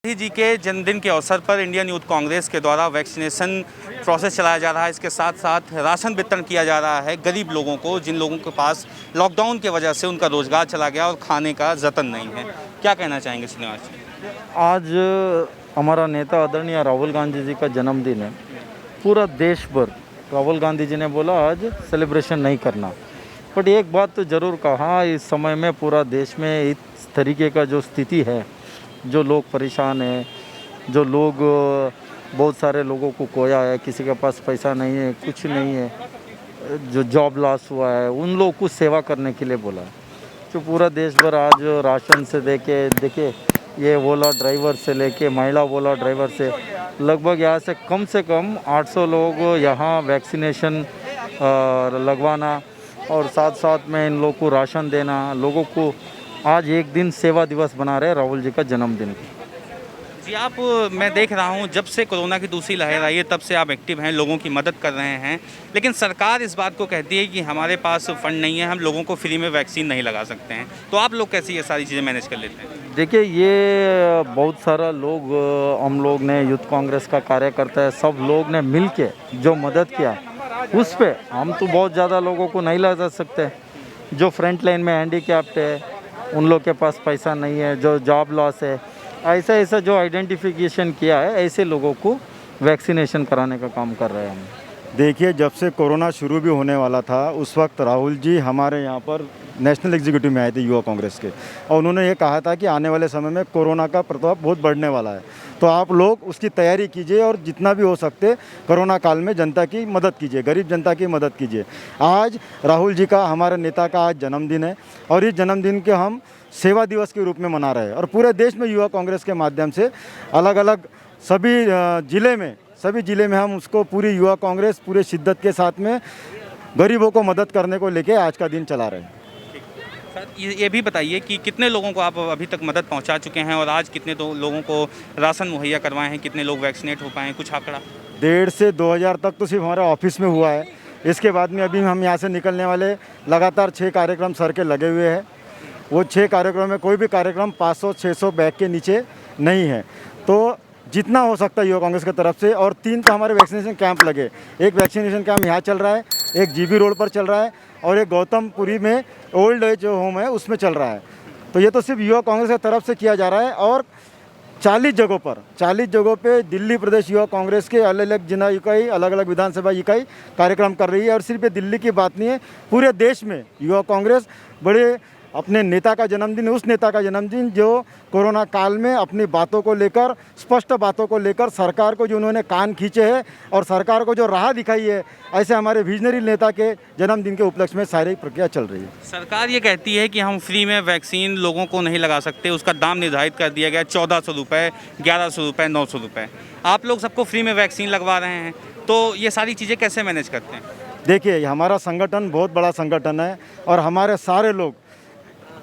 गांधी जी के जन्मदिन के अवसर पर इंडियन यूथ कांग्रेस के द्वारा वैक्सीनेशन प्रोसेस चलाया जा रहा है। इसके साथ साथ राशन वितरण किया जा रहा है गरीब लोगों को, जिन लोगों के पास लॉकडाउन की वजह से उनका रोजगार चला गया और खाने का जतन नहीं है। क्या कहना चाहेंगे श्रीनिवास जी? आज हमारा नेता आदरणीय राहुल गांधी जी का जन्मदिन है। पूरा देश भर राहुल गांधी जी ने बोला आज सेलिब्रेशन नहीं करना, बट एक बात तो ज़रूर कहा, इस समय में पूरा देश में इस तरीके का जो स्थिति है, जो लोग परेशान हैं, जो लोग बहुत सारे लोगों को खोया है, किसी के पास पैसा नहीं है, कुछ नहीं है, जो जॉब लॉस हुआ है, उन लोगों को सेवा करने के लिए बोला। तो पूरा देश भर आज राशन से देखिए ये ओला ड्राइवर से लेके महिला ओला ड्राइवर से लगभग यहाँ से कम 800 लोग यहाँ वैक्सीनेशन लगवाना और साथ साथ में इन लोगों को राशन देना, लोगों को आज एक दिन सेवा दिवस बना रहे हैं राहुल जी का जन्मदिन। जी मैं देख रहा हूं जब से कोरोना की दूसरी लहर आई है तब से आप एक्टिव हैं, लोगों की मदद कर रहे हैं, लेकिन सरकार इस बात को कहती है कि हमारे पास फंड नहीं है, हम लोगों को फ्री में वैक्सीन नहीं लगा सकते हैं। तो आप लोग कैसे ये सारी चीज़ें मैनेज कर लेते हैं? देखिए, ये बहुत सारा लोग, हम लोग ने यूथ कांग्रेस का कार्यकर्ता है, सब लोग ने मिल के जो मदद किया उस पर हम तो बहुत ज़्यादा लोगों को नहीं लगा सकते। जो फ्रंट लाइन में हैंडीकैप्ड है, उन लोग के पास पैसा नहीं है, जो जॉब लॉस है, ऐसा जो आइडेंटिफिकेशन किया है, ऐसे लोगों को वैक्सीनेशन कराने का काम कर रहे हैं हम। देखिए, जब से कोरोना शुरू भी होने वाला था उस वक्त राहुल जी हमारे यहाँ पर नेशनल एग्जीक्यूटिव में आए थे युवा कांग्रेस के, और उन्होंने ये कहा था कि आने वाले समय में कोरोना का प्रभाव बहुत बढ़ने वाला है, तो आप लोग उसकी तैयारी कीजिए और जितना भी हो सकते कोरोना काल में जनता की मदद कीजिए, गरीब जनता की मदद कीजिए। आज राहुल जी का, हमारे नेता का आज जन्मदिन है और इस जन्मदिन के हम सेवा दिवस के रूप में मना रहे हैं और पूरे देश में युवा कांग्रेस के माध्यम से अलग अलग सभी ज़िले में हम उसको पूरी युवा कांग्रेस पूरे शिद्दत के साथ में गरीबों को मदद करने को लेके आज का दिन चला रहे हैं। सर, ये भी बताइए कि कितने लोगों को आप अभी तक मदद पहुंचा चुके हैं और आज कितने लोगों को राशन मुहैया करवाए हैं, कितने लोग वैक्सीनेट हो पाए हैं, कुछ आंकड़ा? 1,500 से 2,000 तक तो सिर्फ हमारे ऑफिस में हुआ है। इसके बाद में अभी हम यहाँ से निकलने वाले लगातार 6 कार्यक्रम सर के लगे हुए हैं। वो 6 कार्यक्रम में कोई भी कार्यक्रम 500-600 बैग के नीचे नहीं है, तो जितना हो सकता है युवा कांग्रेस की तरफ से। और 3 तो हमारे वैक्सीनेशन कैंप लगे, एक वैक्सीनेशन कैंप यहाँ चल रहा है, एक जीबी रोड पर चल रहा है और एक गौतमपुरी में ओल्ड एज होम है उसमें चल रहा है। तो ये तो सिर्फ युवा कांग्रेस की तरफ से किया जा रहा है और 40 जगहों पे दिल्ली प्रदेश युवा कांग्रेस के अलग अलग जिला इकाई, अलग अलग विधानसभा इकाई कार्यक्रम कर रही है। और सिर्फ ये दिल्ली की बात नहीं है, पूरे देश में युवा कांग्रेस बड़े अपने नेता का जन्मदिन, उस नेता का जन्मदिन जो कोरोना काल में अपनी बातों को लेकर, स्पष्ट बातों को लेकर सरकार को जो उन्होंने कान खींचे हैं और सरकार को जो राह दिखाई है, ऐसे हमारे विजनरी नेता के जन्मदिन के उपलक्ष्य में सारी प्रक्रिया चल रही है। सरकार ये कहती है कि हम फ्री में वैक्सीन लोगों को नहीं लगा सकते, उसका दाम निर्धारित कर दिया गया 1400 रुपये, 1100 रुपये, 900 रुपये। आप लोग सबको फ्री में वैक्सीन लगवा रहे हैं, तो ये सारी चीज़ें कैसे मैनेज करते हैं? देखिए, हमारा संगठन बहुत बड़ा संगठन है और हमारे सारे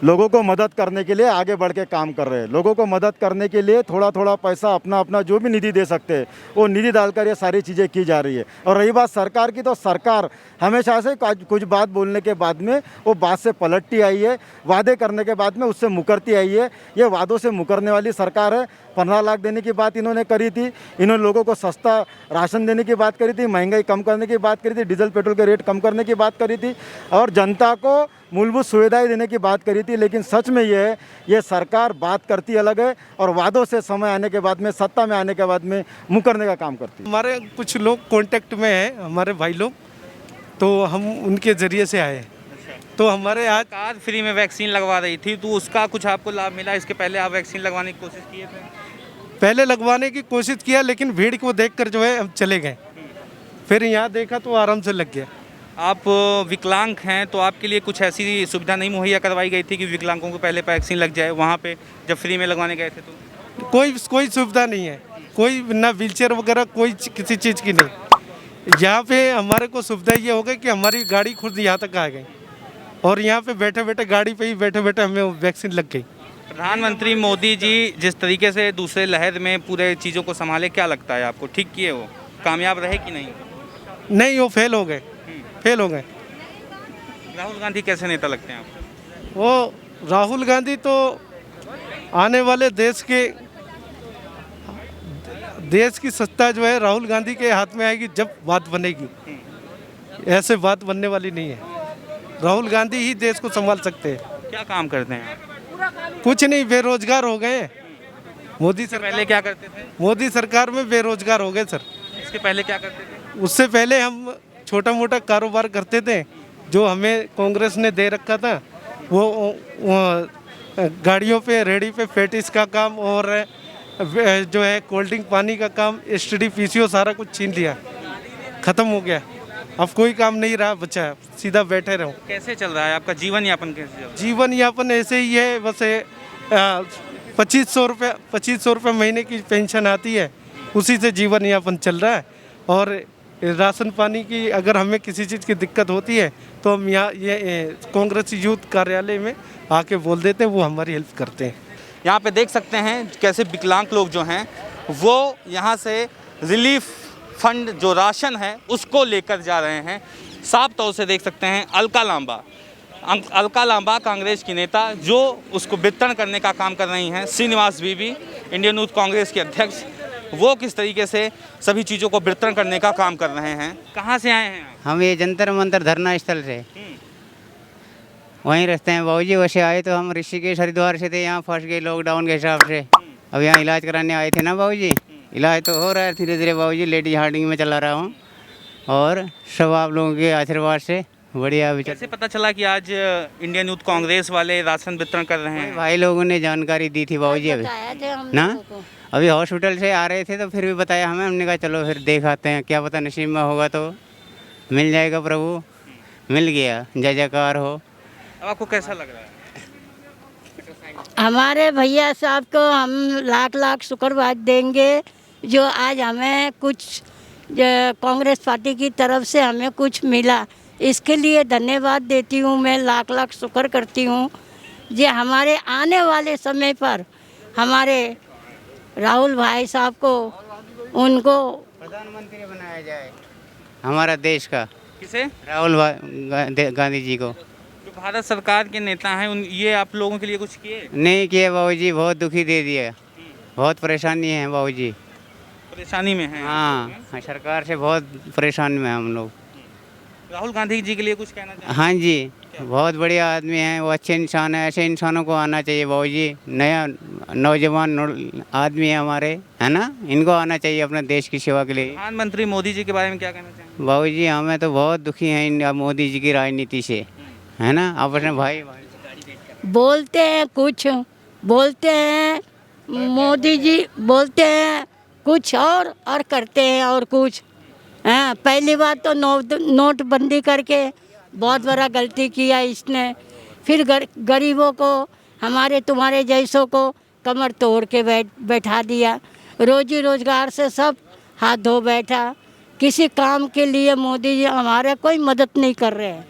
लोगों को मदद करने के लिए आगे बढ़ के काम कर रहे हैं। लोगों को मदद करने के लिए थोड़ा पैसा अपना जो भी निधि दे सकते हैं वो निधि डालकर ये सारी चीज़ें की जा रही है। और रही बात सरकार की, तो सरकार हमेशा से कुछ बात बोलने के बाद में वो बात से पलटती आई है, वादे करने के बाद में उससे मुकरती आई है। ये वादों से मुकरने वाली सरकार है। 15 लाख देने की बात इन्होंने करी थी, इन्होंने लोगों को सस्ता राशन देने की बात करी थी, महंगाई कम करने की बात करी थी, डीजल पेट्रोल के रेट कम करने की बात करी थी और जनता को मूलभूत सुविधाएं देने की बात करी थी। लेकिन सच में ये सरकार बात करती अलग है और वादों से समय आने के बाद में, सत्ता में आने के बाद में मुकरने का काम करती है। हमारे कुछ लोग कांटेक्ट में हैं, हमारे भाई लोग, तो हम उनके ज़रिए से आए। तो हमारे आज सरकार फ्री में वैक्सीन लगवा रही थी, तो उसका कुछ आपको लाभ मिला? इसके पहले आप वैक्सीन लगवाने की कोशिश किए थे? पहले लगवाने की कोशिश किया, लेकिन भीड़ को देखकर जो है हम चले गए। फिर यहाँ देखा तो आराम से लग गया। आप विकलांग हैं, तो आपके लिए कुछ ऐसी सुविधा नहीं मुहैया करवाई गई थी कि विकलांगों को पहले वैक्सीन लग जाए वहाँ पे जब फ्री में लगवाने गए थे? तो कोई सुविधा नहीं है, कोई ना व्हीलचेयर वगैरह, कोई किसी चीज़ की नहीं। यहाँ पे हमारे को सुविधा ये हो गई कि हमारी गाड़ी खुद यहाँ तक आ गई और यहाँ पे बैठे गाड़ी पे ही बैठे हमें वैक्सीन लग गई। प्रधानमंत्री मोदी जी जिस तरीके से दूसरे लहर में पूरे चीज़ों को संभाले, क्या लगता है आपको, ठीक किए, वो कामयाब रहे कि नहीं? नहीं, वो फेल हो गए। राहुल गांधी कैसे नेता लगते हैं आपको? वो राहुल गांधी तो आने वाले देश के देश की सत्ता जो है राहुल गांधी के हाथ में आएगी जब बात बनेगी, ऐसे बात बनने वाली नहीं है। राहुल गांधी ही देश को संभाल सकते हैं। क्या काम करते हैं आप? कुछ नहीं, बेरोजगार हो गए। मोदी इससे सरकार पहले क्या करते थे? मोदी सरकार में बेरोजगार हो गए सर। इसके पहले क्या करते थे? उससे पहले हम छोटा मोटा कारोबार करते थे, जो हमें कांग्रेस ने दे रखा था। वो गाड़ियों पे, रेडी पे पेटिस का काम और जो है कोल्ड ड्रिंक पानी का काम, एसटीडी पीसीओ सारा कुछ छीन लिया, ख़त्म हो गया। अब कोई काम नहीं रहा बचा है, सीधा बैठे रहो। कैसे चल रहा है आपका जीवन यापन? कैसे चल रहा जीवन यापन ऐसे ही है, बस 2500 रुपये महीने की पेंशन आती है, उसी से जीवन यापन चल रहा है। और राशन पानी की अगर हमें किसी चीज़ की दिक्कत होती है तो हम यहाँ ये कांग्रेस यूथ कार्यालय में आके बोल देते हैं, वो हमारी हेल्प करते हैं। यहाँ पे देख सकते हैं कैसे विकलांग लोग जो हैं वो यहाँ से रिलीफ फंड जो राशन है उसको लेकर जा रहे हैं। साफ तौर से देख सकते हैं अलका लांबा कांग्रेस की नेता जो उसको वितरण करने का काम कर रही हैं। श्रीनिवास बीवी इंडियन यूथ कांग्रेस के अध्यक्ष, वो किस तरीके से सभी चीज़ों को वितरण करने का काम कर रहे हैं। कहाँ से आए हैं आप? हम ये जंतर मंतर धरना स्थल से वहीं रहते हैं बाबूजी। वैसे आए तो हम ऋषिकेश हरिद्वार से थे, यहाँ फंस गए लॉकडाउन के हिसाब से। अब यहाँ इलाज कराने आए थे ना बाबूजी। इलाज तो हो रहा है धीरे धीरे बाबूजी, लेडीज हार्डिंग में चला रहा हूँ और सब आप लोगों के आशीर्वाद से बढ़िया विचार। कैसे पता चला कि आज इंडियन यूथ कांग्रेस वाले राशन वितरण कर रहे हैं? भाई लोगों ने जानकारी दी थी बाबूजी अभी ना, अभी हॉस्पिटल से आ रहे थे तो फिर भी बताया हमें। हमने कहा चलो फिर देख आते हैं, क्या पता नसीब में होगा तो मिल जाएगा। प्रभु मिल गया, जय जयकार हो। अब आपको कैसा लग रहा है? हमारे भैया साहब को हम लाख लाख शुक्रवाद देंगे जो आज हमें कुछ कांग्रेस पार्टी की तरफ से हमें कुछ मिला, इसके लिए धन्यवाद देती हूँ। मैं लाख लाख शुक्र करती हूँ जे हमारे आने वाले समय पर हमारे राहुल भाई साहब को उनको प्रधानमंत्री बनाया जाए हमारा देश का। किसे? राहुल गांधी जी को। जो भारत सरकार के नेता हैं ये आप लोगों के लिए कुछ किए? नहीं किए बाबूजी, बहुत दुखी दे दिया, बहुत परेशानी है बाबूजी। परेशानी में हैं? हाँ, सरकार से बहुत परेशानी में हैं हम लोग। राहुल गांधी जी के लिए कुछ कहना चाहेंगे? हाँ जी, बहुत बढ़िया आदमी हैं, वो अच्छे इंसान है। ऐसे इंसानों को आना चाहिए बाबूजी। नया नौजवान आदमी है हमारे, है ना, इनको आना चाहिए अपने देश की सेवा के लिए। प्रधानमंत्री मोदी जी के बारे में क्या कहना चाहेंगे? बाबूजी हमें तो बहुत दुखी हैं इन मोदी जी की राजनीति से, है ना। आप अपने भाई बोलते हैं कुछ, बोलते हैं मोदी जी बोलते हैं कुछ और करते हैं और कुछ। हाँ, पहली बार तो नोटबंदी करके बहुत बड़ा गलती किया इसने। फिर गरीबों को, हमारे तुम्हारे जैसों को कमर तोड़ के बैठा दिया। रोजी रोजगार से सब हाथ धो बैठा। किसी काम के लिए मोदी जी हमारा कोई मदद नहीं कर रहे हैं।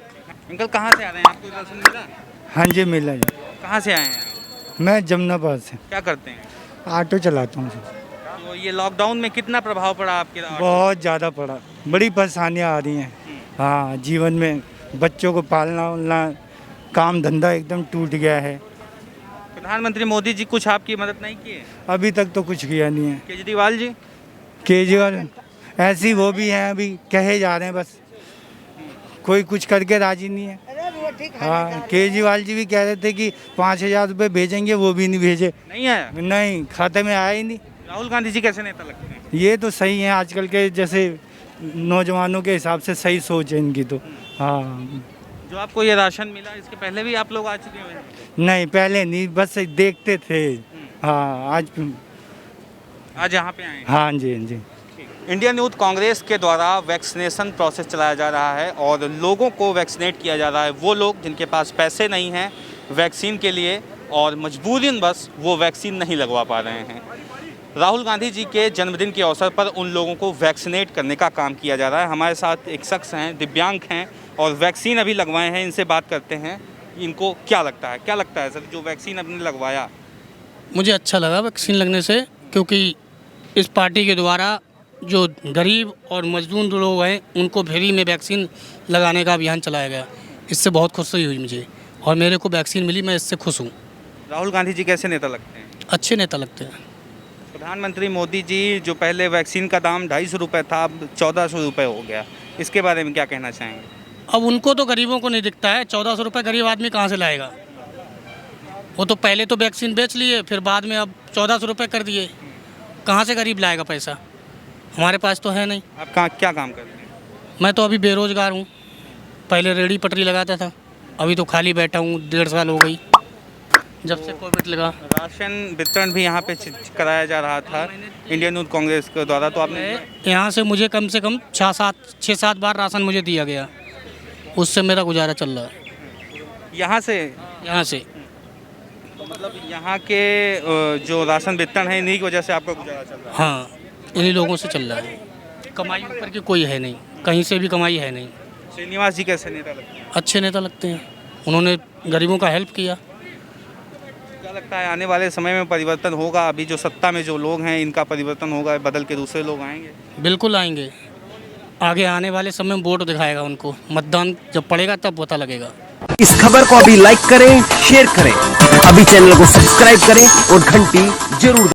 अंकल कहाँ से आ रहे हैं? आपको राशन मिला? हाँ जी मिला जी। कहाँ से आए हैं? मैं जमुनाबाद से क्या करते हैं? ऑटो चलाता हूँ। तो ये लॉकडाउन में कितना प्रभाव पड़ा आपके? बहुत ज़्यादा पड़ा, बड़ी परेशानियाँ आ रही हैं। हाँ, जीवन में बच्चों को पालना उलना, काम धंधा एकदम टूट गया है। प्रधानमंत्री मोदी जी कुछ आपकी मदद नहीं किए? अभी तक तो कुछ किया नहीं है। केजरीवाल जी? केजरीवाल ऐसी वो भी हैं, अभी कहे जा रहे हैं, बस कोई कुछ करके राजी नहीं है। हाँ, केजरीवाल जी भी कह रहे थे कि 5,000 रुपये भेजेंगे, वो भी नहीं भेजे। नहीं आया? नहीं, खाते में आया ही नहीं। राहुल गांधी जी कैसे नेता लगते हैं? ये तो सही है, आजकल के जैसे नौजवानों के हिसाब से सही सोच है इनकी तो। हाँ, जो आपको ये राशन मिला इसके पहले भी आप लोग आ चुके हैं? नहीं पहले नहीं, बस देखते थे। हाँ, आज यहाँ पे आए हैं? हाँ जी, हाँ जी। इंडियन यूथ कांग्रेस के द्वारा वैक्सीनेशन प्रोसेस चलाया जा रहा है और लोगों को वैक्सीनेट किया जा रहा है। वो लोग जिनके पास पैसे नहीं हैं वैक्सीन के लिए और मजबूरन बस वो वैक्सीन नहीं लगवा पा रहे हैं। राहुल गांधी जी के जन्मदिन के अवसर पर उन लोगों को वैक्सीनेट करने का काम किया जा रहा है। हमारे साथ एक शख्स हैं, दिव्यांग हैं और वैक्सीन अभी लगवाए हैं। इनसे बात करते हैं, इनको क्या लगता है सर जो वैक्सीन आपने लगवाया? मुझे अच्छा लगा वैक्सीन लगने से, क्योंकि इस पार्टी के द्वारा जो गरीब और मजदूर लोग हैं उनको फ्री में वैक्सीन लगाने का अभियान चलाया गया। इससे बहुत खुशी हुई मुझे और मेरे को वैक्सीन मिली, मैं इससे खुश हूँ। राहुल गांधी जी कैसे नेता लगते हैं? अच्छे नेता लगते हैं। प्रधानमंत्री मोदी जी जो पहले वैक्सीन का दाम 250 रुपये था, अब 1400 रुपये हो गया, इसके बारे में क्या कहना चाहेंगे? अब उनको तो गरीबों को नहीं दिखता है, 1400 रुपये गरीब आदमी कहाँ से लाएगा? वो तो पहले तो वैक्सीन बेच लिए, फिर बाद में अब 1400 रुपये कर दिए, कहाँ से गरीब लाएगा पैसा? हमारे पास तो है नहीं। आप कहाँ क्या काम करते हैं? मैं तो अभी बेरोज़गार हूँ, पहले रेहड़ी पटरी लगाता था, अभी तो खाली बैठा हूँ, 1.5 साल हो गई जब से कोविड लगा। राशन वितरण भी यहाँ पे कराया जा रहा था इंडियन यूथ कांग्रेस के द्वारा, तो आपने यहाँ से मुझे कम से कम 6-7 बार राशन मुझे दिया गया, उससे मेरा गुजारा चल रहा है। यहाँ से तो मतलब यहाँ के जो राशन वितरण है इन्हीं की वजह से आपका गुजारा चल रहा है? हाँ, इन्हीं लोगों से चल रहा है, कमाई ऊपर की कोई है नहीं, कहीं से भी कमाई है नहीं। श्रीनिवास जी कैसे नेता लगते हैं? अच्छे नेता लगते हैं, उन्होंने गरीबों का हेल्प किया। क्या लगता है आने वाले समय में परिवर्तन होगा? अभी जो सत्ता में जो लोग हैं इनका परिवर्तन होगा, बदल के दूसरे लोग आएंगे? बिल्कुल आएंगे, आगे आने वाले समय में वोट दिखाएगा उनको, मतदान जब पड़ेगा तब पता लगेगा। इस खबर को अभी लाइक करें, शेयर करें, अभी चैनल को सब्सक्राइब करें और घंटी जरूर